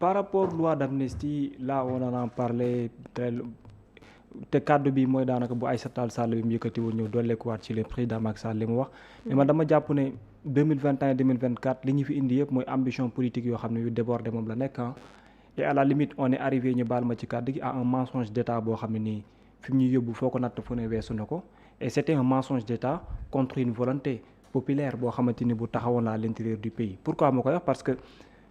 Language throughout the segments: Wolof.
par rapport loi d'amnistie là on en a parlé te kàddu bi mooy daanaka bu Aïssata Tall Sall bi mu yëkkati woon ñëw dolleekuwaat ci le président Macky Sall li mu wax. mais man dama jàpp ne 2021 2024 li ñu fi indi yëpp mooy ambition politique yoo xam ne yu débordé moom la nekk et à la limite on est arrivé ñu baal ma ci kàddu gi à un mensonge d'état boo xam ne nii fi mu ñuy yóbbu foo ko natt fu ne weesu na ko et c'était un mensonge d'état contre une volonté populaire boo xamante ni bu taxawoon à l'intérieur du pays. pourquoi moo koy wax parce que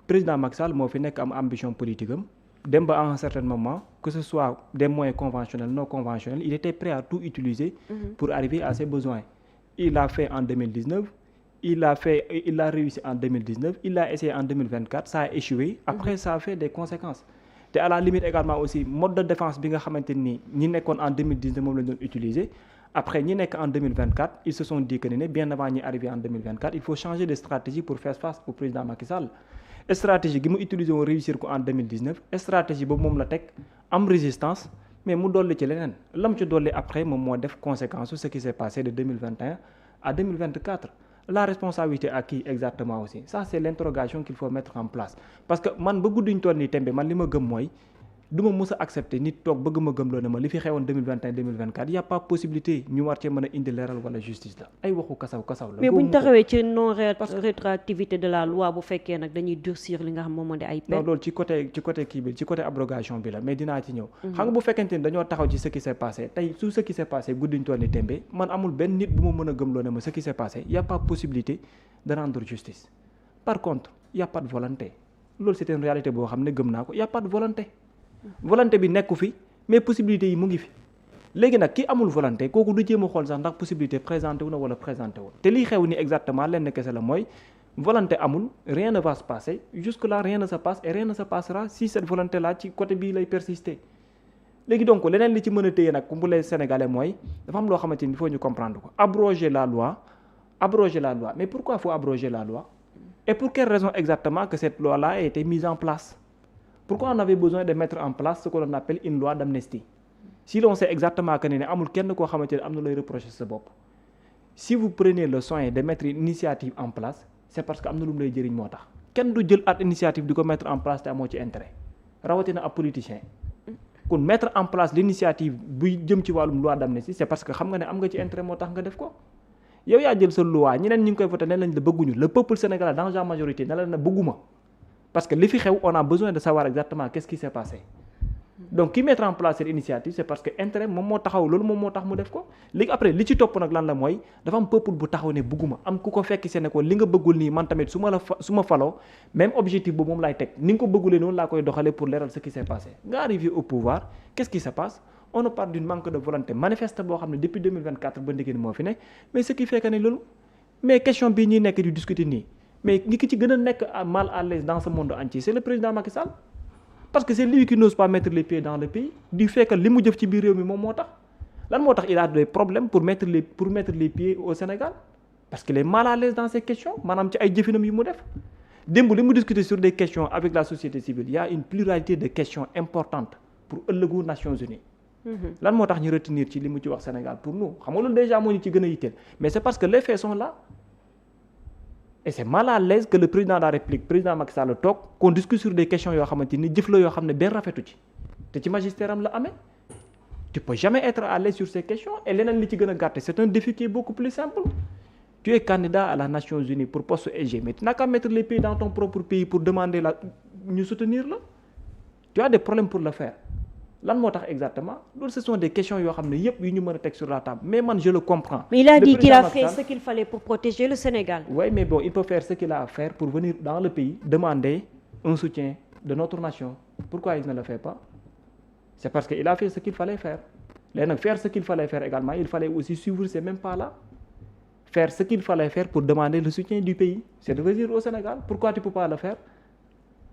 président Macky Sall moo fi nekk am ambition politique am dem ba à un certain moment que ce soit des moyens conventionnels non conventionnels il était prêt à tout utiliser pour arriver à ses besoins. Il l'a fait en 2019, il l'a réussi en 2019, il l'a essayé en 2024, ça a échoué. Après ça a fait des conséquences. te à la limite également aussi mode de défense bi nga xamante ni ñi nekkoon en 2019 moom la ñu doon utiliser après ñi nekk en 2024 ils se sont dit que ne bien avant ñi arriver en 2024 il faut changer de stratégie pour faire face au président Macky Sall. stratégie gi mu utiliser woon réussir ko en 2019 stratégie boobu moom la teg am résistance mais mu dolli ci leneen lam ci dolli après moom moo def conséquence su ce qui s'est passé de 2021 à 2024. La responsabilité à qui exactement aussi ça c'est l'interrogation qu'il faut mettre en place parce que man ba gudduñ toll nii tembe man li ma gëm mooy du ma mës a accepter nit toog bëgg ma gëm loo ne ma li fi xewoon 2021 2024 y a pas possibilité ñu war cee mën a indi leeral wala justice la ay waxu kasaw la. mais buñ taxawee ci non rétroactivité de la loi bu fekkee nag dañuy durcir li nga xam moom moo di ay peine. non loolu ci côté kii bi ci côté abrogation bi la mais dinaa ci ñëw. xam nga bu fekkente ni dañoo taxaw ci ce qui s'est passé tey su ce qui s'est passé gudduñ toll nii tembe man amul benn nit bu ma mën a gëm loo ne ma ce qui s'est passé y a pas possibilité de rendre justice par contre y a pas de volonté loolu c'est une réalité boo xam ne gëm naa ko y a pas de volonté bi nekku fi mais possibilité yi mu ngi fi léegi nag ki amul volonté kooku du jéem a xool sax ndax possibilité présenté wu na wala présenté wu te liy xew ni exactement lenn kese la mooy volonté amul rien ne va se passer jusque là rien ne se passe et rien ne se passera si cette volonté là ci côté bii lay persister. léegi donc leneen li ci mën a téye nag bu les sénégalais mooy dafa am loo xamante ni il faut ñu comprendre ko abroger la loi mais pourquoi faut abroger la loi et pour quelle raison exactement que cette loi là a été mise en place. Pourquoi on avait besoin de mettre en place ce que l'on appelle une loi d'amnistie si l'on sait exactement que ne amul kenn koo xamante ne am na looy reprocher sa bopp si vous prenez le soin de mettre une initiative en place c'est parce que am na lu mu lay jëriñ moo tax kenn du jël at initiative di ko mettre en place te amoo ci intérêt rawatina ab politicien kon mettre en place l'initiative buy jëm ci wàllum loi d'amnistie c'est parce que xam nga ne am nga ci intérêt moo tax nga def ko yow yaa jël sa loi ñeneen ñi ngi koy voté ne lañ la bëgguñu le peuple sénégalais dans sa majorité ne la na bëgguma parce que li fi xew on a besoin de savoir exactement qu'est-ce qui s'est passé donc ki mettre en place cette initiative c'est parce que intérêt moom moo taxaw loolu moom moo tax mu def ko léegi après li ci topp nag lan la mooy dafa am peuple bu taxaw ne bëgguma am ku ko fekk seen ne ko li nga bëggul nii man tamit su ma faloo même objectif boobu moom laay teg ni nga ko bëggulee noonu laa koy doxalee pour leeral ce qui s'est passé nga arrivé au pouvoir qu'est-ce qui se passe on parle d'une manque de volonté manifeste boo xam ne depuis 2024 ba ndégéen moo fi ne mais ce qui fait que ne loolu mais question bii ñuy nekk di discuter nii mais ñi ki ci gën a nekk mal à l'aise dans ce monde entier c'est le président Macky Sall parce que c'est lui qui n'ose pas mettre les pieds dans le pays du fait que li mu jëf ci biir réew mi moom moo tax lan moo tax il a des problèmes pour mettre les pieds au Sénégal parce qu'il est mal à l'aise dans ces questions maanaam ci ay jëfinam yi mu def démb li mu discuter sur des questions avec la société civile il y a une pluralité de questions importantes pour ëllëgu Nations Unies lan moo tax ñu retenir ci li mu ci wax Sénégal pour nous xam nga loolu déjà moo ñu ci gën a yitteel mais c'est parce que les faits sont là et c'est mal à l'aise que le président de la République président Macky Sall toog qu'on discute sur des questions yoo xamante ni jëf la yoo xam ne benn rafetu ci te ci magistère am la amee tu peux jamais être à l'aise sur ces questions et leneen li ci gën a gàtte c'est un défi qui est beaucoup plus simple tu es candidat à la Nations Unies pour poste EG mais tu n'as qu'à mettre les pieds dans ton propre pays pour demander ñu soutenir la tu as des problèmes pour le faire lan moo tax exactement loolu ce sont des questions yoo xam ne yëpp yu ñu mën a teg sur la table mais man je le comprends. mais il a dit qu'il a fait ce qu'il fallait pour protéger le Sénégal. oui mais bon il peut faire ce qu'il a à faire pour venir dans le pays demander un soutien de notre nation pourquoi il ne le fait pas c'est parce que il a fait ce qu'il fallait faire léegi nag faire ce qu'il fallait faire également il fallait aussi suivre ces mêmes pas-là faire ce qu'il fallait faire pour demander le soutien du pays c'est de venir au Sénégal pourquoi tu peux pas le faire.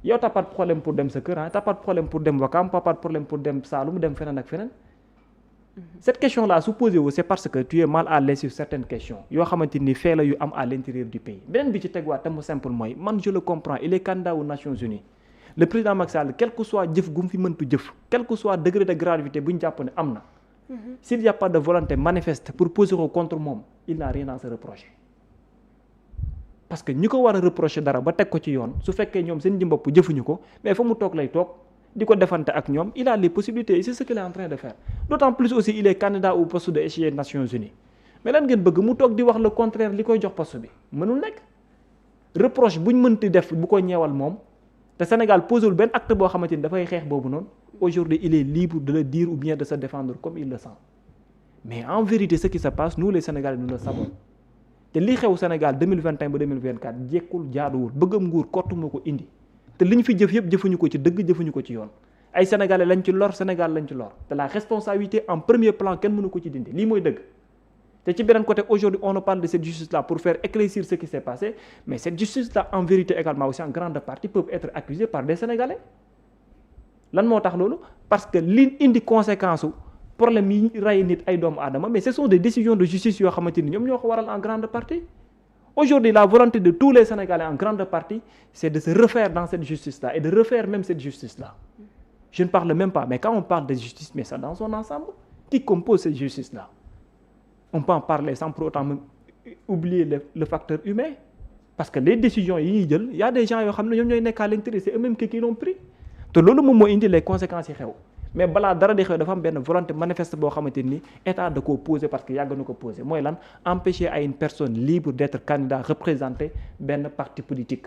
yow t'as pas de problème pour dem sa kër t'as pas de problème pour dem Ouakam pas de problème pour dem Saloum dem feneen ak feneen cette question là su posé wu c'est parce que tu es mal à l'aise sur certaines questions yoo xamante ni fait la yu am à l'intérieur du pays beneen bi ci tegwaat te mu simple mooy man je le comprends il est candidat aux Nations Unies le président Macky Sall quel que soit jëf gu mu fi mëntu jëf quel que soit degré de gravité bu ñu jàpp ne am na s'il y a pas de volonté manifeste pour poser ko contre moom il n'a rien à se reprocher parce que ñi ko war a reprocher dara ba teg ko ci yoon su fekkee ñoom seen jëm bopp jëfuñu ko mais fa mu toog lay toog di ko defante ak ñoom il a les possibilités et c'est ce qu'il est en train de faire d'autant plus aussi il est candidat au poste de échiquier Nations Unies mais lan ngeen bëgg mu toog di wax le contraire li koy jox poste bi mënul nekk reproche buñ mënti def bu ko ñeewal moom te Sénégal posewul benn acte boo xamante ni dafay xeex boobu noonu aujourd'hui il est libre de le dire ou bien de se défendre comme il le sent mais en vérité ce qui se passe nous les Sénégalais nous le savons te li xew Sénégal 2021 ba 2024 jekkul jaaduwul bëggam nguur kottu moo ko indi te li ñu fi jëf yëpp jëfuñu ko ci dëgg jëfuñu ko ci yoon ay Sénégalais lañ ci lor Sénégal lañ ci lor te la responsabilité en premier plan kenn mënu ko ci dindi lii mooy dëgg te ci beneen côté aujourd'hui on nous parle de cette justice là pour faire éclaircir ce qui s'est passé mais cette justice là en vérité également aussi en grande partie peuvent être accusés par des Sénégalais lan moo tax loolu parce que li indi conséquence u problème yi rey nit ay doomu aadama mais ce sont des décisions de justice yoo xamante ni ñoom ñoo ko waral en grande partie aujourd'hui la volonté de tous les Sénégalais en grande partie c'est de se refaire dans cette justice là et de refaire même cette justice là je ne parle même pas mais quand on parle de justice mais ça dans son ensemble qui compose cette justice là on peut en parler sans pour autant même oublier le facteur humain parce que les décisions yi ñuy jël y a des gens yoo xam ne ñoom ñooy nekk à l'intérieur c'est eux-mêmes qui l'ont pris te loolu moom moo indi les conséquences yi xew mais balaa dara di xew dafa am benn volonté manifeste boo xamante ni état da koo poser parce que yàgg na ko poser mooy lan empêcher à une personne libre d'être candidat représenter benn parti politique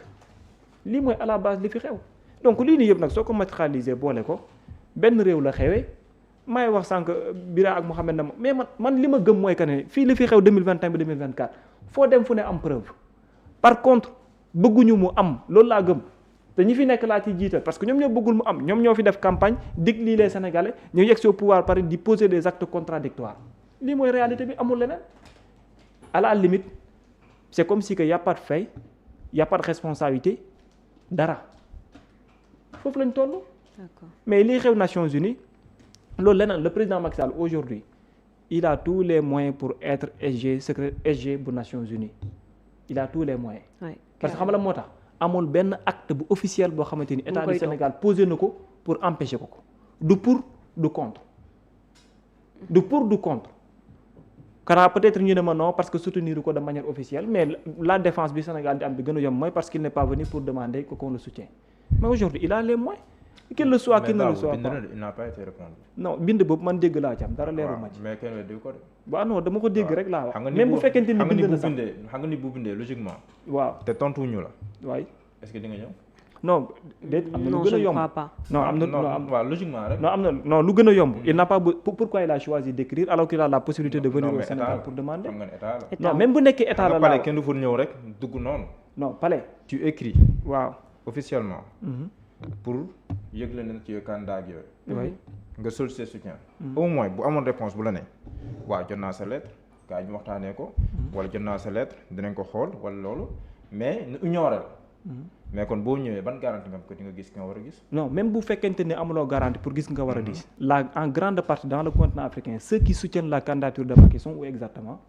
lii mooy à la base li fi xew donc lii nii yëpp nag soo ko matérialiser boole ko benn réew la xewee may wax sànq Bira ak Mouhamed na mais man li ma gëm mooy que ne fii li fi xew 2021 ba 2024 foo dem fu ne am preuve par contre bëgguñu mu am loolu laa gëm te ñi fi nekk laa ci jiital parce que ñoom ñoo bëggul mu am ñoom ñoo fi def campagne dig lii les Sénégalais ñu yegg au pouvoir par di poser des actes contradictoires lii mooy réalité bi amul leneen à la limite c'est comme si que y a pas de fait y a pas de responsabilité dara foofu lañ toll. D'accord. Mais lii xew Nations Unies loolu leneen le président Macky Sall aujourd'hui il a tous les moyens pour être SG secrétaire SG bu Nations Unies il a tous les moyens. Ouais, parce que xam nga moo tax amul benn acte bu officiel boo xamante ni état du Sénégal posé na ko pour empêcher ko du pour du contre du pour du contre xanaa peut-être ñu ne ma non parce que soutenir ko de manière officielle mais la défense bi Sénégal di am bi gën a yomb mooy parce qu'il n'est pas venu pour demander qu'on le soutienne mais aujourd'hui il a les moyens qu'il le soit qu'il ne le soit pas il n'a pas été répondu. non bind boobu man dégg laa ci am dara leeru ma ci. mais kenn weddi ko de. waaw non dama ko dégg rek laa wax. xam nga même bu fekkente ni bind na sax xam nga ni bu bindee logiquement. waaw te tontuwuñu la. waay est-ce que di nga ñëw. non déet am na lu non gën je a ne yomb crois pas. non am na non am waaw logiquement rek. non am na non lu gën a yomb il n'a pas pourquoi il a choisi d'écrire alors qu'il a la possibilité de venir au Sénégal pour demander. xam nga ne état la. État non même bu nekkee état la palais kenn du fa ñëw rek dugg noonu. non palais tu écris waaw. officiellement. Mhm. pour yëgle na ci candidat ak yooyu. oui nga solliciter soutien. au moins bu amoon réponse bu la ne. waaw jot naa sa lettre gars yi ñu waxtaanee ko. wala jot naa sa lettre dinañ ko xool wala loolu mais ñu ignorer la. mais kon boo ñëwee ban garantie nga ko di nga gis nga war a gis. non même bu fekkente ne amuloo garantie pour gis nga war a gis. la en grande partie dans le continent africain ceux qui soutiennent la candidature de Macky sont où exactement.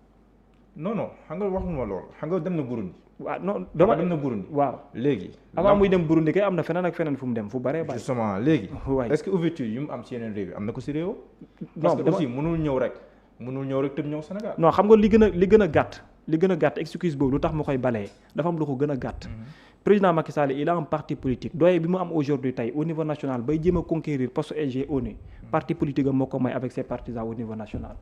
non non xam nga waxuma loolu xam nga dem na Burundi. waaw non dama dem na Burundi. waaw léegi. avant muy dem Burundi kay am na feneen ak feneen fu mu dem fu bare bare. justement léegi. waay est-ce que ouverture yu mu am ci yeneen réew yi am na ko ci réew. non parce que aussi mënul ñëw rek tëb ñëw Sénégal. non xam nga li gën a gàtt excuse boobu lu tax mu koy balayee dafa am lu ko gën a gàtt. président Macky Sall il a un parti politique doyen bi mu am aujourd'hui tey au niveau national bay jéem a conquérir poste SG ONU parti politique am moo ko may avec ses partisans au niveau national.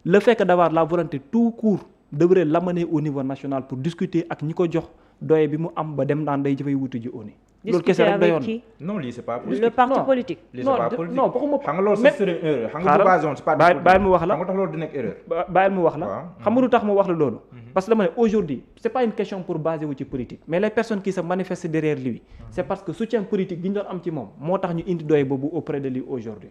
le fait que d'avoir la volonté tout court devrait l'amener au niveau national pour discuter ak ñi ko jox doyen bi mu am ba dem naan day jëfay wutu ji ONU. loolu kese rek dayoon non lii c'est pas politique. le parti politique. lii c'est pas politique non waxuma xam nga loolu c'est une erreur. xam nga bu basé woon ci parti politique bàyyil mu wax la xam nga tax loolu di nekk erreur. bàyyil mu wax la xam nga lu tax mu wax la loolu. parce que dama ne aujourd'hui c'est pas une question pour baser wu ci politique mais les personnes qui se manifestent derrière lui c'est parce que soutien politique bi ñu doon am ci moom moo tax ñu indi doy boobu auprès de lui aujourd'hui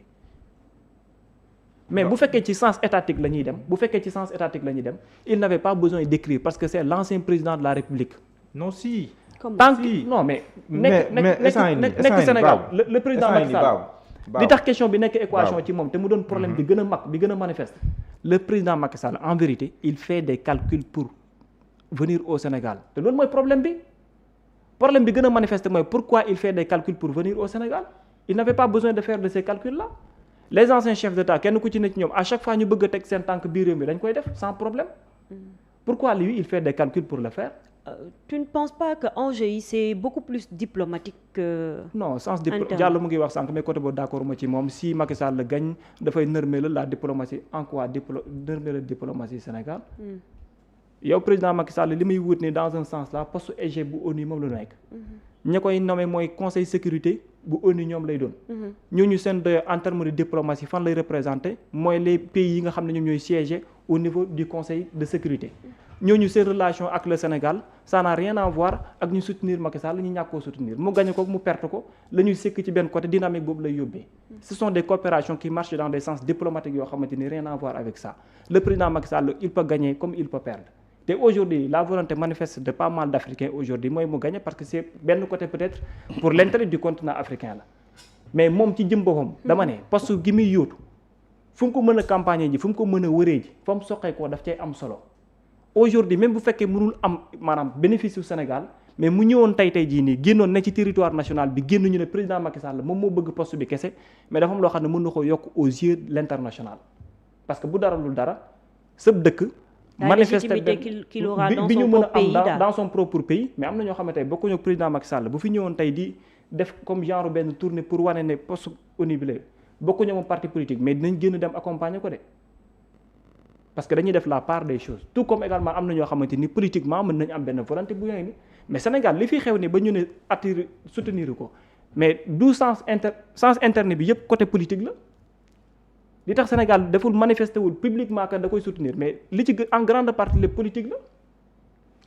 mais bu fekkee ci sens étatique la ñuy dem il n'avait pas besoin d'écrire parce que c'est l'ancien président de la République. non si. tant que non mais. nekk Sénégal le président Macky Sall li tax question bi nekk équation ci moom te mu doon problème bi gën a mag bi gën a manifeste. le président Macky Sall en vérité il fait des calculs pour venir au Sénégal te loolu mooy problème bi gën a manifeste mooy pourquoi il fait des calculs pour venir au Sénégal il n'avait pas besoin de faire de ces calculs là. les anciens chefs d'État kenn ku ci ne ci ñoom à chaque fois ñu bëgg a teg seen tànk biir réew mi dañ koy def sans problème pourquoi lui il fait des calculs pour le faire tu ne penses pas que enjeu yi c'est beaucoup plus diplomatique que non sens interne. Diallo mu ngi wax sànq mais côté boobu d'accord ma ci moom si Macky Sall gagne dafay nërmeelal la diplomatie en quoi nërmeelal diplomatie Sénégal yow président Macky Sall li muy wut ni dans un sens là poste EG bu ONU moom la nekk ña koy nommé mooy conseil sécurité bu ONU ñoom lay doon ñooñu seen doyo en termes de diplomatie fan lay représenté mooy les pays yi nga xam ne ñoom ñooy siéger au niveau du conseil de sécurité ñooñu seen relation ak le Sénégal ça n'a rien à voir ak ñu soutenir Macky Sall ñu ñàkk koo soutenir mu gagné ko mu perte ko la ñuy sekk ci benn côté dynamique boobu lay yóbbee ce sont des coopérations qui marchent dans des sens diplomatiques yoo xamante ni rien à voir avec ça le président Macky Sall il peut gagner comme il peut perdre te aujourd'hui la volonté manifeste de pas mal d'Africains aujourd'hui mooy mu gagner parce que c'est benn côté peut-être pour l'intérêt du continent africain la mais moom ci jëm boppam dama ne poste gi muy yóotu fu mu ko mën a campagne ji fu mu ko mën a wëree ji fa mu soqee koo daf cay am solo aujourd'hui même bu fekkee mënul am maanaam bénéfice yu Sénégal mais mu ñëwoon tey jii nii génnoon ne ci territoire national bi génn ñu ne président Macky Sall moom moo bëgg poste bi kese mais dafa am loo xam ne mën na ko yokk aux yeux de l'international parce que bu dara lul dara sëb dëkk manifester bi ñu mën a am dans son propre pays mais am na ñoo xam ne tey bokkuñu ak président Macky Sall bu fi ñëwoon tey di def comme genre benn tournée pour wane ne poste ONU bi la bokkuñu moom parti politique mais dinañ génn dem accompagner ko de parce que dañuy def la part des choses tout comme également am na ñoo xamante ni politiquement mën nañu am benn volonté bu yooyu ni mais Sénégal li fi xew ni ba ñu ne attirer soutenir ko mais du sens interne bi yëpp côté politique la li tax Sénégal deful manifester wul publiquement que da koy soutenir mais li ci en grande partie les politique la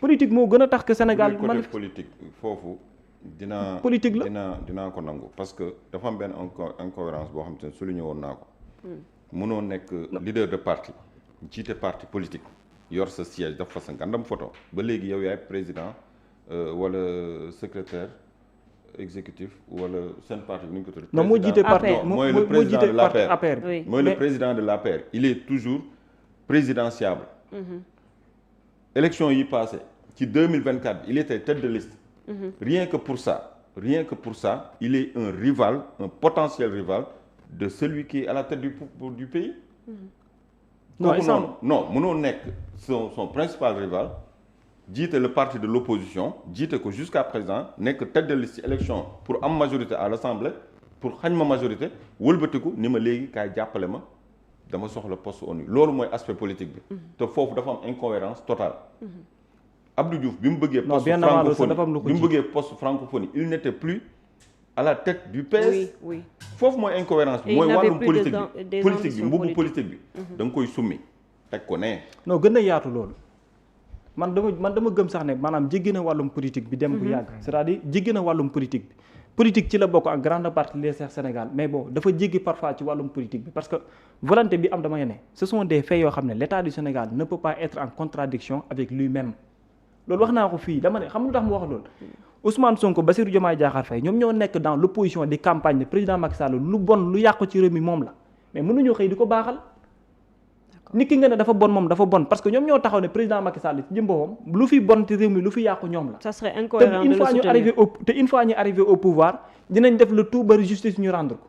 politique moo gën a tax que Sénégal côté politique foofu politique la dinaa ko nangu parce que dafa am benn incohérence boo xam te ne souligné woon naa ko mënoo nekk leader de parti jiite parti politique yor sa siège daf fa sa ngandam photo ba léegi yow yaay président wala secrétaire exécutif wala seen parti bi nu ñu ko tuddee. non moo jiite parti mooy le président de l'APR oui. mooy le président de l'APR il est toujours présidentiable. élection yi passé ci 2024 il était tête de liste. rien que pour ça il est un rival un potentiel rival de celui qui est à la tête du pays. non mënoo nekk son principal rival jiite le parti de l'opposition jiite ko jusqu'à présent nekk tête de liste élection pour am majorité à l'Assemblée pour xañ ma majorité wëlbatiku ni ma léegi kaay jàppale ma dama soxla poste ONU loolu mooy aspect politique bi te foofu dafa am incohérence totale Abdou Diouf bi mu bëggee poste francophonie il n'était plus à la tête du PS. oui foofu mooy incohérence bi mooy wàllum politique bi mbubu politique bi da nga koy summi teg ko ne non gën a yaatu loolu man dama gëm sax ne maanaam jéggi na wàllum politique bi dem bu yàgg c'est-à-dire jéggi na wàllum politique bi politique ci la bokk ak grande partie les Sénégal mais bon dafa jéggi parfois ci wàllum politique bi parce que volonté bi am dama ne ce sont des faits yoo xam ne l'État du Sénégal ne peut pas être en contradiction avec lui-même loolu wax naa ko fii dama ne xam lu tax mu wax loolu Ousmane Sonko Bassirou Diomaye Diakhar Faye ñoom ñoo nekk dans l'opposition di campagne de président Macky Sall lu bon lu yàqu ci réew mi moom la mais mënuñoo xëy di ko baaxal nit ki nga ne dafa bon moom dafa bon parce que ñoom ñoo taxaw ne président Macky Sall ci jëm boppam lu fi bon ci réew mi lu fi yàqu ñoom la. ça serait incohérent de le soutenir te une fois ñu arrivé au pouvoir dinañ def le tout bari justice ñu rendre ko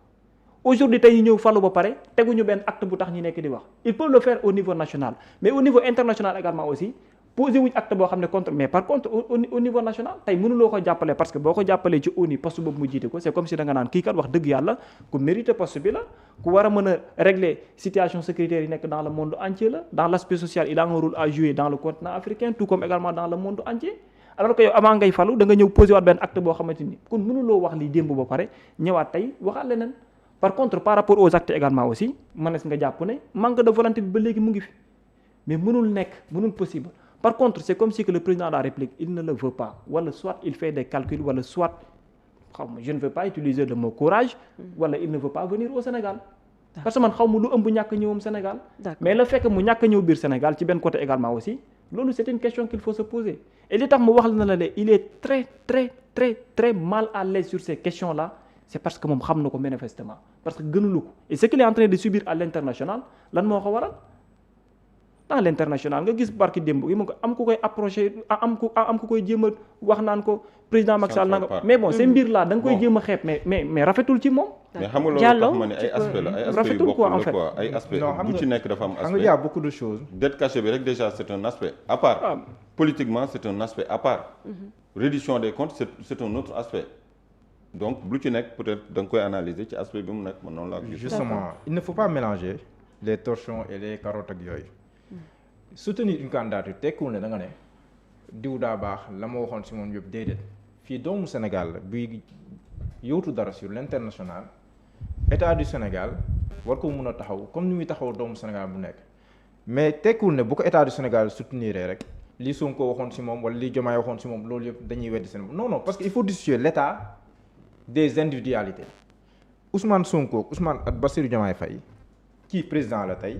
aujourd'hui tey ñu ñëw falu ba pare teguñu benn acte bu tax ñu nekk di wax il peut le faire au niveau national mais au niveau international également aussi posé wuñ acte boo xam ne contre mais par contre au niveau national tey mënuloo ko jàppale parce que boo ko jàppalee ci ONU poste boobu mu jiite ko c'est comme si da nga naan kii kat wax dëgg yàlla ku mérite poste bi la ku war a mën a régler situation sécuritaire yi nekk dans le monde entier la dans l'aspect social il a un rôle à jouer dans le continent africain tout comme également dans le monde entier alors que yow avant ngay falu da nga ñëw posé waat benn acte boo xamante ni kon mënuloo wax lii démb ba pare ñëwaat tey waxaat leneen par contre par rapport aux actes également aussi mënees nga jàpp ne manque de volonté bi ba léegi mu ngi fi mais mënul possible par contre c'est comme si que le président de la République il ne le veut pas wala soit il fait des calculs wala soit je ne veux pas utiliser le mot courage wala il ne veut pas venir au Sénégal parce que man xaw ma lu ëmb ñàkk ñëwam Sénégal mais le fait que mu ñàkk ñëw biir Sénégal ci benn côté également aussi loolu c'est une question qu'il faut se poser et li tax mu wax la ne il est très mal à l'aise sur ces questions là c'est parce que moom xam na ko manifestement parce que gënulu ko et ce qu'il est en train de subir à l'international lan moo ko waral dans l'international nga gis barki démb gi mu ko am ku koy approché am ku koy jéem a wax naan ko président Macky Sall nanga mais bon c'est mbir là da nga koy jéem a xeeb mais rafetul ci moom mais xam nga loolu tax ma ne ay aspect la ay aspect yu bokkul la quoi ay aspect bu ci nekk dafa am xam nga aspect y a beaucoup de choses. dette cachée bi rek déjà c'est un aspect à part politiquement c'est un aspect à part reddition des comptes c'est un autre aspect donc lu ci nekk peut-être da nga koy analyser ci aspect bi mu nekk man noonu laa gis. Justement il ne faut pas mélanger les torchons et les carottes ak yooyu soutenir une candidature tekkiwul ne da nga ne diw daa baax la ma waxoon si moom yëpp déedéet fii doomu Sénégal la buy yowtu dara sur l'international état du Sénégal war ko mun a taxaw comme ni muy taxaw doomu Sénégal bu nekk mais tekkiwul ne bu ko état du Sénégal soutenir rek li Sonko waxoon si moom wala li Diomaye waxoon si moom loolu yëpp dañuy weddi seen non parce que il faut dissocier l'état des individualités Ousmane Sonko Ousmane ak Bassirou Diomaye Faye kii président la tey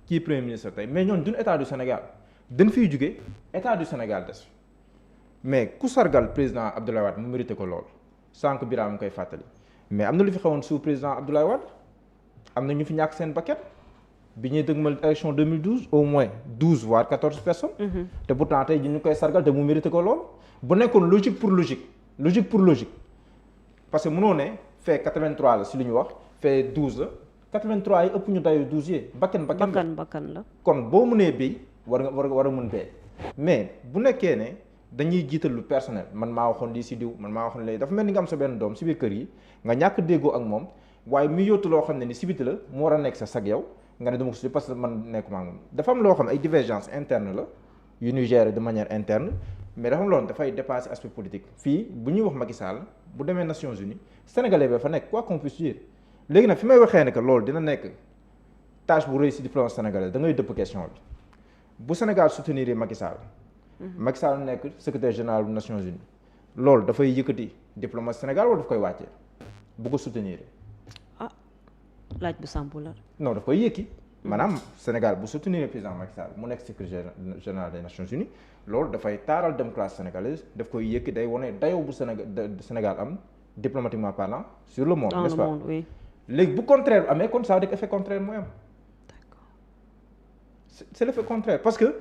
kii premier ministre tey mais ñoon duñ état du Sénégal dañ fiy jóge état du Sénégal des mais ku sargal président Abdoulaye Wade mu mérité ko lool sànq Birame mu koy fàttali mais am na lu fi xewoon sous président Abdoulaye Wade am na ñu fi ñàkk seen bakkan bi ñuy dëgmal élection 2012 au moins 12 voire 14 personnes. te pourtant tey ji ñu koy sargal te mu mérité ko lool bu nekkoon logique pour logique parce que mënoo ne fait 83 la si lu ñu wax fait 12 la 83 yi ëpp ñu dayu 12 yi bakkan la kon boo mënee béy war a mën bee mais bu nekkee ne dañuy jiital lu personnel man maa waxoon lii si diw man maa waxoon léegi dafa mel ni nga am sa benn doom si biir kër yi nga ñàkk déggoo ak moom waaye mi yóotu loo xam ne ni si biti la mu war a nekk sa sag yow nga ne dama ko suddi parce que man nekkuma ak moom dafa am loo xam ne ay divergence interne la yu ñuy gérer de manière interne mais dafa am loo xam dafay dépasser aspect politique fii bu ñuy wax Macky Sall bu demee Nations Unies sénégalais ba fa nekk quoi qu'on puisse dire léegi nag fi may waxee ne que loolu dina nekk tâche bu réussir diplomatie sénégalaise da ngay dëpp question bi bu Sénégal soutenir Macky Sall. Macky Sall nekk secrétaire général des Nations Unies loolu dafay yëkkati diplomatie Sénégal wala daf koy wàccee bu ko soutenir. laaj bu sampu la. non daf koy yëkki maanaam Sénégal bu soutenir président Macky Sall mu nekk secrétaire général des Nations Unies loolu dafay taaral démocratie sénégalaise daf koy yëkki day wane dayoo bu Sénégal am diplomatiquement parlant sur le monde. dans n'est-ce le pas monde oui. léegi bu contraire amee kon ça veut dire que effet contraire mooy am. c'est l'effet contraire parce que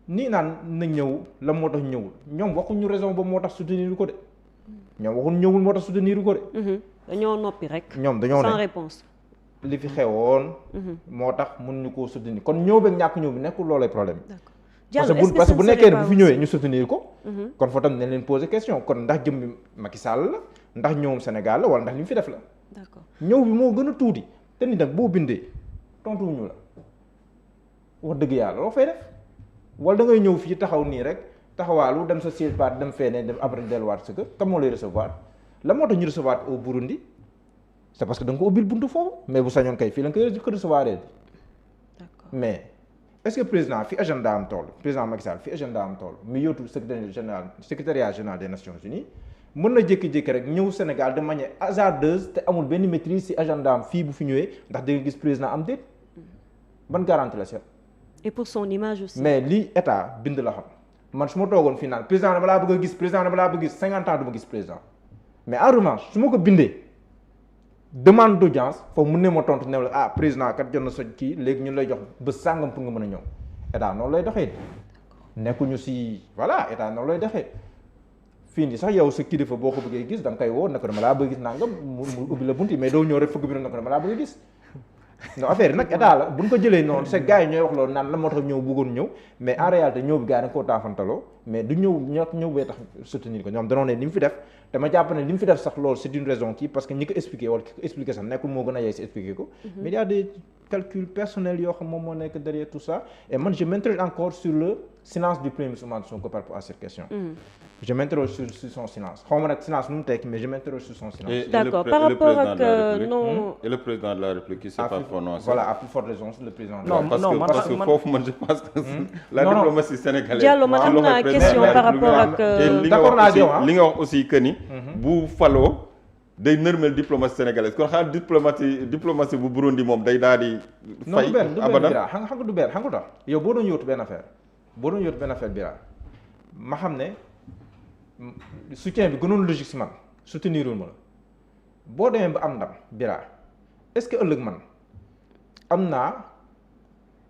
nii naan na ñëw la moo tax ñëwul ñoom waxuñu raison ba moo tax soutenir ko de ñoom waxuñu ñëwul moo tax soutenir ko de. dañoo noppi rek. ñoom dañoo ne sans réponse. li fi xewoon. moo tax mënuñu koo soutenir kon ñëw beeg ñàkk ñëw bi nekkul loolay problème. d'accord parce que bu nekkee bu fi ñëwee ñu soutenir ko. kon fa tam ne leen poser question kon ndax jëmmi Macky Sall la ndax ñëwum Sénégal la wala ndax li mu fi def la. d'accord ñëw bi moo gën a tuuti te ni nag boo bindee tontuwuñu la wax dëgg yàlla loo fay def wala da ngay ñëw fii taxaw nii rek taxawaalu dem sa siège part dem feneen dem après delluwaat sa kër kam moo lay recevoir la moo tax ñu recevoir au Burundi c'est parce que da nga ko ubbil buntu foofu mais bu sañoon kay fii la nga koy recevoir d'accord mais est-ce que président fi agenda am toll président Macky Sall fi agenda am toll mi yóotu secrétariat général des Nations Unies mën na jékki-jékki rek ñëw Sénégal de manière hasardeuse te amul benn maîtrise ci agenda am fii bu fi ñëwee ndax da nga gis président am déet ban garantie la seet. et pour son image aussi. mais lii état bind la xam man su ma toogoon fii naan président dama laa bëgg a gis président dama laa bëgg a gis 50 ans du ma gis président mais en revanche su ma ko bindee demande d'audience foofu mun ne ma tontu ne la président kat jot na soj kii léegi ñu lay jox bés sàngam pour nga mën a ñëw état noonu lay doxee nekkuñu ci voilà état noonu lay doxee. fii nii sax yow sa kilifa boo ko bëggee gis da nga koy woo ne ko dama laa bëgg gis nangam mu ubbi la bunti mais doo ñëw rek fëgg bi ne ko dama laa bëgg gis non affaire yi nag état la buñ ko jëlee noonu c'est gars yi ñooy wax loolu naan la moo tax ñëw bëggoon ñëw mais en réalité ñëw bi gars yi da nga koo taafantaloo mais du ñëw bee tax soutenir ko ñoom danoo ne li mu fi def dama jàpp ne li mu fi def sax loolu c'est une raison kii parce que ñi ko expliqué wala ki ko expliqué sax nekkul moo gën a yey si expliqué ko mais il y a des calculs personnels yoo xam moom moo nekk derrière tout ça et man je m'interroge encore sur le silence du premier ministre Ousmane Sonko par rapport à cette question je m'interroge sur son silence xaw ma nag silence nu mu tekki mais je m'interroge sur son silence. D'accord par rapport ak non. et le président de la République qui s'est pas prononcé. voilà à plus forte raison le président. non parce que foofu man je pense que. la diplomatie sénégalaise. Diallo man am naa question par rapport ak. d'accord naa li nga wax aussi que ni. bu faloo day nërmel diplomatie sénégalaise kon xanaa diplomatie bu Burundi moom day daal di. fay abadan non xam nga du benn xam nga tax yow boo doon yóotu benn affaire bira ma xam ne. soutien bi gënoon logique si man soutenirul ma la boo demee ba am ndam bira est-ce que ëllëg man am naa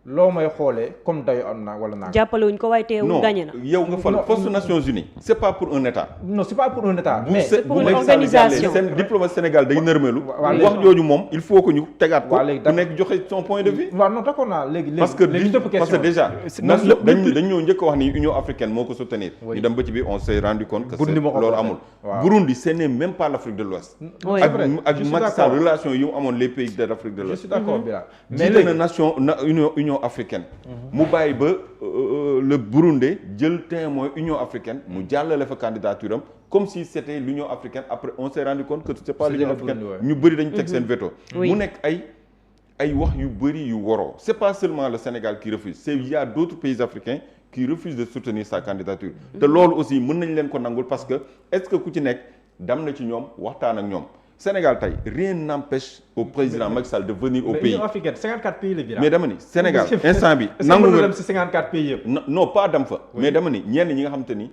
loo may xoolee comme dayo am naa wala naa. jàppale wuñ ko waaye teewul non gagné na. yow nga fal poste Nations Unies c'est pas pour un état. non c'est pas pour un état. mais c'est pour bu une Macky Sall organisation. jàllee seen diplomatie Sénégal day nërmelu. waaw wax jooju moom il faut que ñu tegaat ko. waaw léegi ku nekk joxe son point de vue. waaw non d'accord naa léegi. parce que léegi parce que déjà. dañ ñoo njëkk a wax ni Union africaine moo ko soutenir. ñu dem ba ci biir on s'est rendu compte que Burundi moo ko loolu porté. amul. waaw. Burundi ce n'est même pas l'Afrique de l'Ouest. Oui. c'est vrai, ak je suis Macky d'accord. Sall relation yi mu amoon les pays de l'Afrique de je l'Ouest. suis d'accord Bira. mais jiite léegi na nation Union africaine. mu bàyyi ba le Burundi jël témoin Union africaine mu jàllale fa candidature am comme si c'était l'Union africaine après on s'est rendu compte que c'est pas C'était l'Union le africaine Burundi, ouais. ñu bëri dañu teg seen veto. Oui. mu nekk ay wax yu bëri yu waroo c'est pas seulement le Sénégal qui refuse c'est il y a d'autres pays africains qui refusent de soutenir sa candidature. te loolu aussi mën nañ leen ko nangul parce que est-ce que ku ci nekk dam na ci ñoom waxtaan ak ñoom Sénégal tey rien n'empêche au président Macky Sall de venir au mais pays. Union africaine 54 pays la Bira. mais dama ni Sénégal instant bi nangu nangu nga dem si 54 pays yëpp. non pas dem fa. mais dama ni ñenn ñi nga xam te ni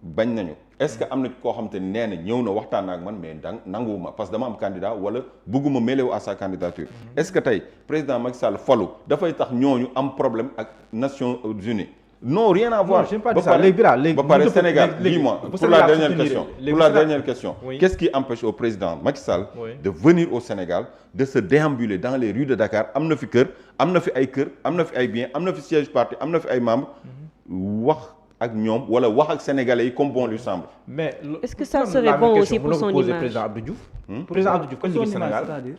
bañ nañu est-ce que am na koo xam te ni nee na ñëw na waxtaan ak man mais nanguwuma parce que dama am candidat wala bëgguma mêler à sa candidature. est-ce que tey président Macky Sall falu dafay tax ñooñu am problème ak Nations Unies. non rien à voir. Non, j'aime pas dire ça. Léegi Bira, léegi ba pare ñu Sénégal léegi- dis-moi bu pour Sénégal la dernière soutenir, question léegi pour la Sénégal- dernière question. Oui. Qu'est-ce qui empêche au président Macky Sall. Oui. de venir au Sénégal de se déambuler dans les rues de Dakar am na fi kër am na fi ay kër am na fi ay biens am na fi siège parti am na fi ay membres wax ak ñoom wala wax ak sénégalais yi comme bon lui semble. mais Est-ce que ça serait bon aussi pour son image? président Abdou Diouf. président Abdou Diouf kañ la gis Sénégal. c'est-à-dire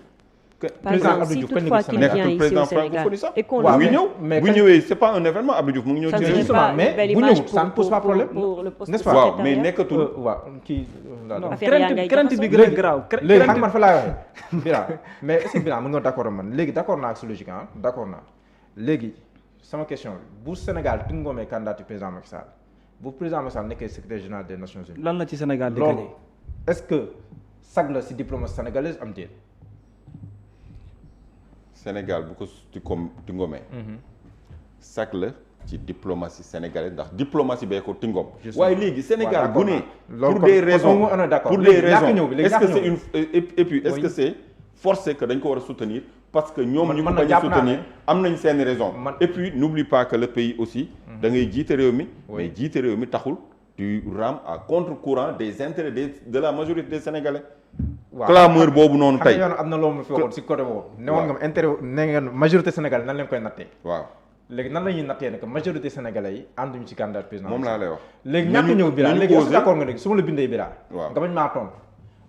Par président exemple, Abdou si Diouf kañ la toutefois gis qu'il Sénégal. vient nekkatul ici président au Sénégal francophonie sax. et qu'on waaw, bu lui- ñëw mais bu kañ- ñëwee c'est pas un événement Abdou Diouf mu ngi ñëw ça ne ci serait justement, pas mais une belle bu image ñëwul, ça ne pose pas pour problème. pour le poste N'est-ce pas? waaw mais secrétariat. nekkatul. waaw kii. non Affaire yaa ngay crainte bi jaxasoo. gën a graaw. léegi xam nga man fa laay waxee Bira mais est-ce que Bira mën nga d'accord ak man léegi d'accord naa ak sa logique ah d'accord naa léegi sama question bi bu Sénégal tungoomee candidature président Macky Sall bu président Macky Sall nekkee secrétaire général des Nations Unies. lan la ci Sénégal di loolu gagné. est-ce que sag la si diplomatie sénégalaise am déet. Sénégal bu ko ti ngomee sac la ci diplomatie sénégalaise ndax diplomatie bee ko tingom waaye léegi Sénégal bu ne pour des raisons pour des raisons est-ce que c'est une et puis est-ce que c'est forcé que dañ ko war a soutenir parce que ñoom ñu ko bañ a soutenir am nañ seeni raison et puis n'oublie pas que le pays aussi da ngay jiite réew mi mais jiite réew mi taxul tu rames à contre-courant des intérêts de la majorité des Sénégalais clameur boobu noonu tey xam nga am na loo ma fi waxoon si côté boobu. ne woon nga ma intérêt ne ngeen majorité sénégalais nan leen koy nattee. waaw léegi nan la ñuy nattee ne que majorité sénégalais yi ànduñu ci candidat président. moom laa lay wax léegi ñàkk ñëw Bira léegi est-ce que d'accord nga léegi su ma la bindee Bira. waaw nga bañ maa tontu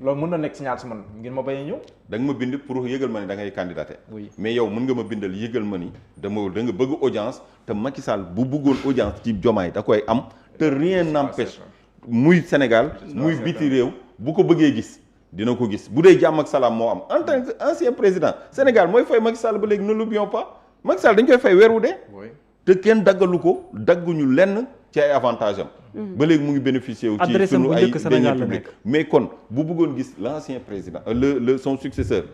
loolu mën na nekk signal si man ngir ma bañ a ñëw. da nga ma bind pour yëgal ma ni da ngay candidater. Oui. mais yow mën nga ma bindal yëgal ma ni da nga bëgg audience te Macky Sall bu bëggoon audience ci Diomaye da koy am te rien n'empêche muy Sénégal muy biti réew bu ko bëggee gis dina ko gis bu dee jàmm ak salaam moo am en tant que ancien président Sénégal mooy fay Macky Sall ba léegi ne l'oublions pas Macky Sall dañ koy fay weer wu dee te kenn daggalu ko dagguñu lenn ci ay avantage am ba léegi mu ngi bénéficier wu ci adresse am sunu bu ay njëkk Sénégal deniers la publics nekk. mais kon bu bëggoon gis l'ancien président le son successeur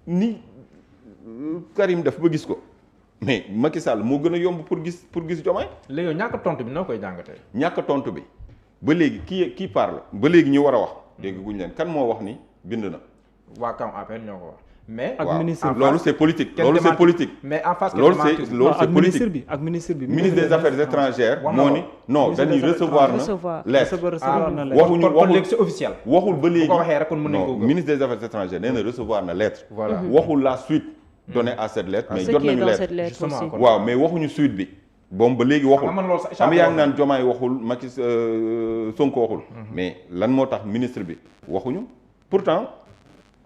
ni Karim def ba gis ko mais Macky Sall moo gën a yomb pour gis Diomaye léegi yow ñàkk tontu bi noo koy jàngatee. ñàkk tontu bi ba léegi kii parle ba léegi ñu war a wax dégg guñ leen kan moo wax ni bind na waa Kam APR ñoo ko wax mais. ak waaw ministre bi. loolu c'est politique kenn loolu c'est démenti- politique mais en face. loolu kenn c'est démenti- loolu ak c'est ministre politique bi ak ministre bi. ministre des affaires étrangères wax na moo ko. ni non Ministre dañuy des recevoir na Recevoir. lettre recevoir na lettre. waxuñu kon waxul léegi c'est officiel. waxul ba léegi bu ko waxee rek kon mën nañu non koo gëm. ministre des affaires étrangères nee na recevoir na lettre Voilà. waxul la suite donnée à cette lettre mais Ce jot qui est nañu dans lettre cette lettre Justement, aussi. kon. waaw mais waxuñu suite bi boom ba léegi waxul xam nga man loolu sax xam nga yaa ngi échappé naan Diomaye waxul Macky Sonko waxul mais lan moo tax ministre bi waxuñu pourtant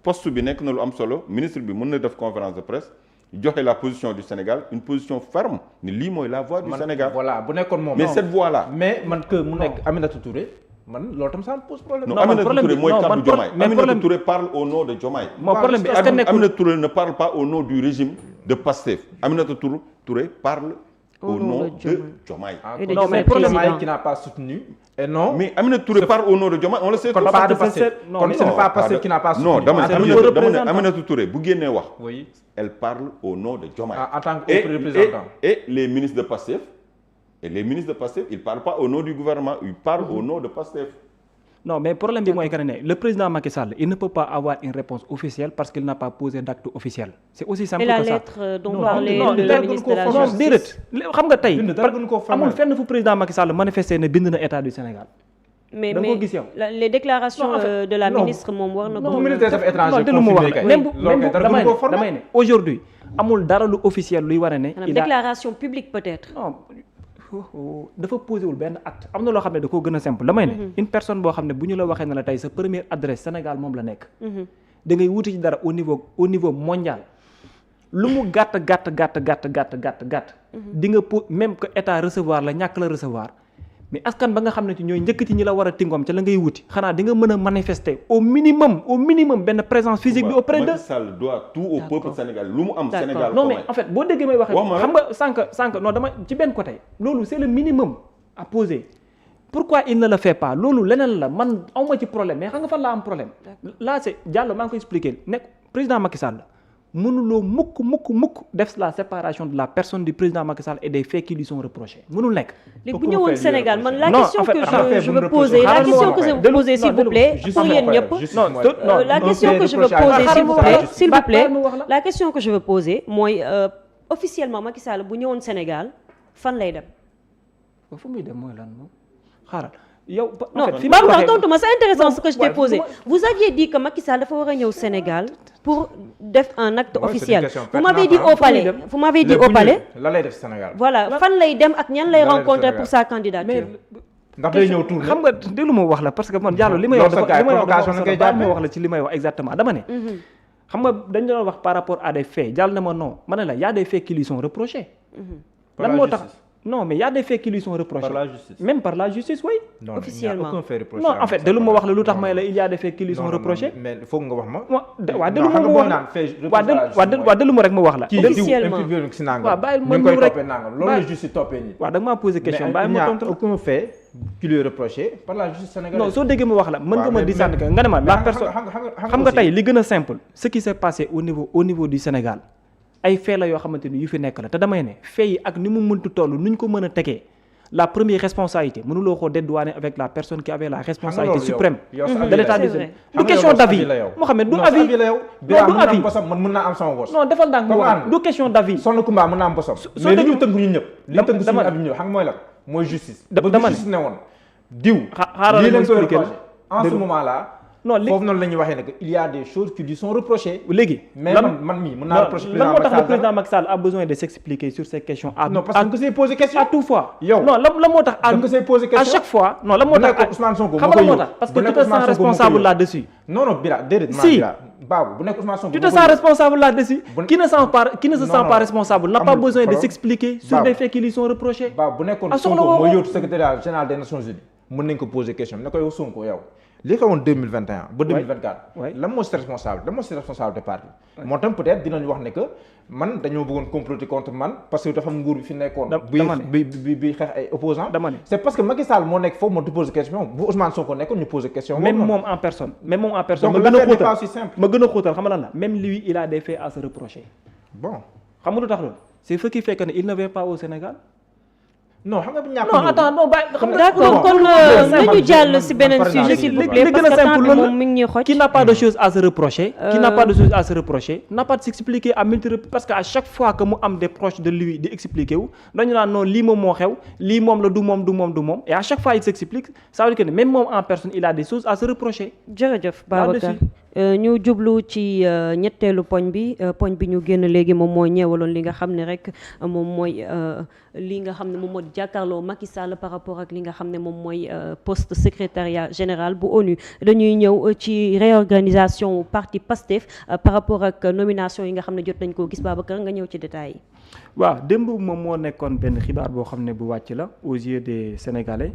poste bi nekk na lu am solo ministre bi mën na def conférence de presse joxe la position du Sénégal une position ferme ni lii mooy la voix du man Sénégal voilà bu nekkoon moom. mais non. cette voix là mais man que mu nekk Aminata Touré man loolu tam ça me pose problème. non man Aminata problème Touré bi- mooy non, kaddu man Diomaye mais Aminata problème- Touré parle au nom de Diomaye moo problème bi est-ce que nekkul Aminata Touré ne parle pas au nom du régime de Pastef Aminata Touré parle au nom de Diomaye Ah, Et de non, mais Diomaye problème président. qui n'a pas soutenu et non. mais Aminata Touré parle au nom de Diomaye on le sait kon tous. pas de parce que Pastef. c'est- non, kon mais ce n'est non, pas Pastef qui n'a pas soutenu. non dama Ah, ne c'est Aminata le dama ne représentant. Aminata Touré bu génnee wax oui elle parle au nom de Diomaye en tant que et, représentant. et les ministres de Pastef et les ministres de Pastef ils parlent pas au nom du gouvernement ils parlent au nom de Pastef non mais problème bi mooy que ne le président Macky Sall il ne peut pas avoir une réponse officielle parce qu'il n'a pas posé d'acte officiel c'est aussi simple et la que ça. lettre dont Non, parlait non, le dara ministre gën de la koo non justice. déedéet xam nga tey Bind dara gën koo formel. amul fenn fu président Macky Sall manifesté ne bind na état du Sénégal. mais da nga ko gis yow. les déclarations Non, en fait, de la non. ministre moom war na bu ko ministère des affaires étrangères non déglu mu wax confirmé la kay. même bu loolu kay dara damay gën koo ne formel. damay ne aujourd'hui amul dara lu officiel luy wane ne. maanaam déclaration publique peut-être. non dafa posé wul benn acte am na loo xam ne da koo gën a simple damay ne. une personne boo xam ne bu ñu la waxee ne la tey sa première adresse Sénégal moom la nekk. da ngay wuti ci dara au niveau mondial. lu mu gàtt. di nga même que état recevoir la ñàkk la recevoir. mais askan ba nga xam ne ci ñooy njëkk ci ñi la war a tingoom ca la ngay wuti xanaa di nga mën a manifester au minimum benn présence physique bi auprès de. Macky Sall doit tout au peuple sénégalais lu mu am D'accord. Sénégal non ko mais may. en fait boo déggee may waxee Wax ma xam nga sànq non dama ci benn côté loolu c'est le minimum à poser pourquoi il ne le fait pas loolu leneen la man awma ci problème mais xam nga fan laa am problème là c'est Diallo maa ngi koy expliquer nekk président Macky Sall mënuloo mukk def la séparation de la personne du président Macky Sall et des faits qui lui sont reprochés mënul nekk. léegi bu ñëwoon Sénégal man la Non, question en fait, que je veux poser xaaral ma wax s'il vous plaît pour yéen ñëpp. La question que je veux poser s'il vous plaît la question que je veux poser mooy officiellement Macky Sall bu ñëwoon Sénégal fan lay dem. fu muy dem mooy lan moom xaaral yow. non Babacar tontu ma c'est intéressant ce que je t'ai posé vous aviez dit que Macky Sall dafa war a ñëw Sénégal pour def un acte officiel vous m'avez dit au palais la lay def Sénégal. voilà fan lay dem ak ñan lay Lan lay def rencontrer Sénégal. pour sa candidature. ndax day ñëw tour xam nga déglu ma wax la parce que man Diallo li may wax dafa li may wax ma wax la ci li may wax exactement dama ne. xam nga dañ doon wax par rapport à des faits Diallo ne ma non ma ne la y a des faits qui lui sont reprochés. lan moo tax non mais y a des faits qui lui sont reprochés. Par la justice. même par la justice oui. Non, officiellement. il n'y a aucun fait reproché non à en fait Macky de lu Sall. ma wax la lu tax Non, may la il y a des faits qui lui sont non, non, reprochés. mais foog nga wax ma. waaw déglu ma xam nga wax boo la naan fait waaw déglu ma rek ma wax la. kii diw Officiellement. impliqué na si nangam. waaw bàyyil ma ñu ngi koy ñëw rek. toppee nangam loolu la justice toppee nii. waaw da nga maa posé question mais bàyyi il n'y ma a tontu la. aucun fait qui lui est reproché par la justice sénégalaise. non soo déggee ma wax la mën nga waaw, ma mais- di sànni mais- nga ne ma mais la xam nga- personne xam nga aussi- tey li gën a simple ce qui s'est passé au niveau du Sénégal ay fait la yoo xamante ni yu fi nekk la te damay ne fait yi ak ni mu mëntu toll nu ñu ko mën a tegee la première responsabilité mënuloo koo dédouaner avec la personne qui avait la responsabilité loolu yow- suprême yow sa avis de la l'état yow. du C'est Sénégal vrai. du question d'avis Mohamed du avis la yow. non Birame du mën naa avis am bosam man mën naa am sama bos. non defal ndànk mu wax Comprendre. du question d'avis Soxna Kumba mën naa am bosam. soo mais li déggee- ñu tënk ñun ñëpp. li ñu dama- tënk suñu dama- abi ñëw xam nga mooy lan mooy justice. Da- ba dama ne. justice ne woon diw. xaaral lii ma lañ koy expliquer la. reproché en ce Dégg- moment là. non li foofu noonu la ñuy waxee ne que il y a des choses qui lui sont reprochées. léegi mais lan- man mii mën naa non, reprocher lan moo tax le Macky Sall président Macky Sall a besoin de s'expliquer sur ces questions à non parce que nga koy posé question. à tout fois Yow. non la moo tax da nga koy posé à question. chaque fois non la moo Bu tax nekkoon Ousmane Sonko xam moo nga koy moo yóbbu. tax parce que Bu tu te nekkoon sens Ousmane Sonko moo koy responsable yóbbu. là-dessus non non Bira déedéet. Si. Bira Babou bu nekk Ousmane Sonko tu te moo sens koy yóbbu. responsable là-dessus Bu- qui ne se Non, sent non. pas responsable n'a pas Amul besoin de problème. s'expliquer sur Babou. des faits qui lui sont reprochés Babou bu nekkoon Ah, soxla Sonko woo mooy ko. yóotu secrétaire général des Nations Unies mën nañ ko poser question ne ko yow Sonko yow li xewoon 2021 ba 2024 Ouais. lan moo si responsable lan moo si responsabilité parti moo tam peut-être dinañ wax ne que man dañoo bëggoon comploter contre man parce que dafa am nguur bi fi nekkoon dama ne. bi xeex ay opposants Dama ne. c'est parce que Macky Sall moo nekk foofu moo di poser question bu Ousmane Sonko nekkoon ñu poser question même boobu noonu. moom en personne ma Donc, gën a l'affaire n'est pas xóotal aussi simple. ma gën a xóotal xam nga lan la même lui il a des faits à se reprocher bon xam nga lu tax loolu c'est ce qui fait que ne il ne vient pas au Sénégal non xam nga bu ñàkk non attends non bàyyi xam nga d'accord kon nañu jàll ci beneen sujet s'il vous plaît li parce gën a que temps simple bi loolu moom mi ngi ñuy xoj. qui n'a pas de choses à se reprocher qui n'a pas de choses à se reprocher n'a pas de s'expliquer à multi reprises parce que à chaque fois que mu am des proches de lui di expliquer wu dañu naan non lii moom moo xew lii moom la du moom et à chaque fois il s'explique ça veut dire que même moom en personne il a des choses à se reprocher jërëjëf Babacar Là-dessus. ñu jublu ci ñetteelu poñ bi ñu génn léegi moom mooy ñeewaloon li nga xam ne rek moom mooy li nga xam ne moom moo jàkkaarloo Macky Sall par rapport ak li nga xam ne moom mooy poste secrétariat général bu ONU dañuy ñëw ci réorganisation parti PASTEF par rapport ak nomination yi nga xam ne jot nañ koo gis Babacar nga ñëw ci détails yi. waaw démb moom moo nekkoon benn xibaar boo xam ne bu wàcc la aux yeux des Sénégalais